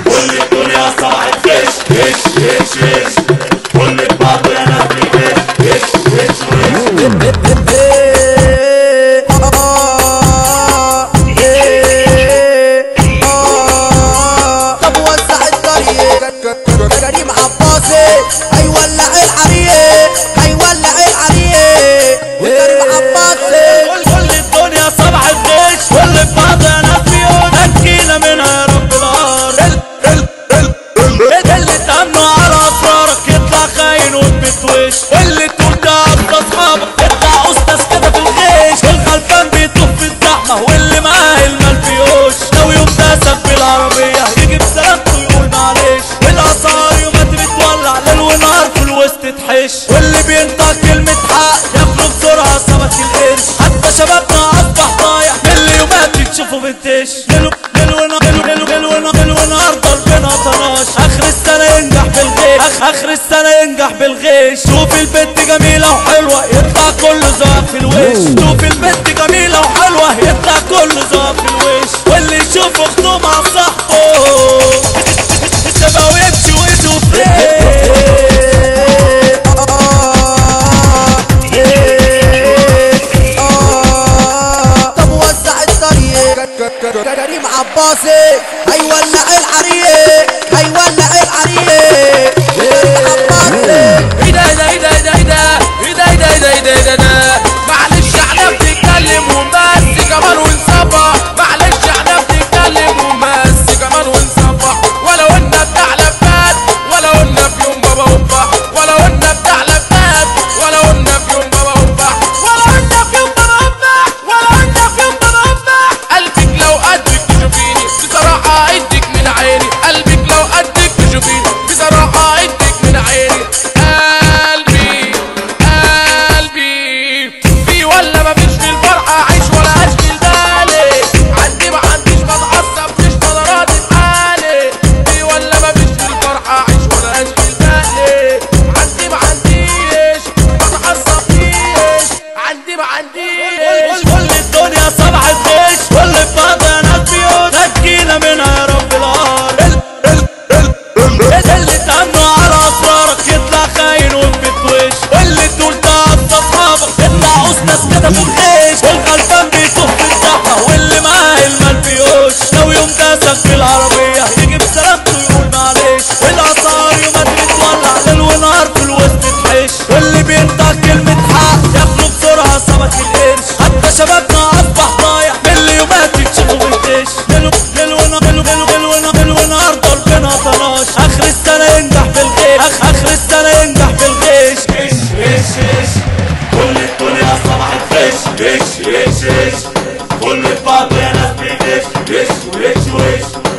كل الدنيا صباحت فش كل بعض يا نبي طب وسع الطريق كريم عباسي هيولع الحريق هيولع الحريق وكريم عباسي كل الدنيا صباحت فش كل بعض يا نبي نجينا منها يا رب الارض اللي تأمنوا على اسرارك يطلع خاين وتبتوش واللي تقول ده اصحابك يطلع استاذ كده في الغيش الغلبان بيطوف في الزحمه واللي معاه المال فيوش لو يوم داسك بالعربيه يجي بسلامته يقول معلش والاسعار يومات بتولع ليل ونهار في الوسط تحش واللي بينطق كلمه حق ياكلوا بسرعه سمك القرش حتى شبابنا اصبح ضايع من اللي يومات تشوفوا بالتش ليل ونهار ضربنا طناش اخر السنه ينجح بالغيش اخر السنه ينجح بالغيش شوف البنت جميله وحلوه يطلع كله زوق في الوش شوف البنت جميله وحلوه يطلع كله زوق في الوش واللي يشوف اخته مع صاحبه الشباب يمشي ويده طب وسع الطريق كريم عباسي هيولع الحريق هيولع الحريق معلش احنا بنتكلم وبس كمان ونصبح معلش احنا بنتكلم وبس كمان ونصبح ولو قلنا بتاع لفات ولو قلنا في يوم بابا وبح ولو قلنا بتاع لفات ولو قلنا في يوم بابا وبح ولو قلنا في يوم بابا وبح ولو قلنا في يوم بابا وبح قلبك لو قدك تشوفيني بصراحة ادك من عيني قلبك لو قدك تشوفيني بصراحة ادك من عيني ولا مفيش في الفرحة عيش ولا اشكي بالي عندي ما عنديش بتعصب مش قدراتي بحالي في ولا مفيش في الفرحة عيش ولا اشكي بالي عندي ما عنديش بتعصب فيش عندي ما عنديش كل الدنيا صباحت فش كل بعض يا ناس بيوت نجينا منها يا رب الارض اللي تأمنوا على اسرارك يطلع خاين وتبتوش واللي تقول ده اصحابك يطلع استاذ كده في الغيش والغلبان بيطوف في الزحمه واللي معاه المال فيوش لو يوم داسك بالعربيه يجي بسلامته يقول معلش والاسعار يومات بتولع ليل ونهار في الوسط تحش واللي بينطق كلمه حق ياكلوا بسرعه سمك القرش حتى شبابنا اصبح ضايع من اللي يومات تشوفوا بالتش ليل ونهار ضربنا طناش اخر السنه ينجح بالغيش اخر السنه ينجح بالغيش كل الدنيا صباحت فش كل بعض يا ناس بيدش وش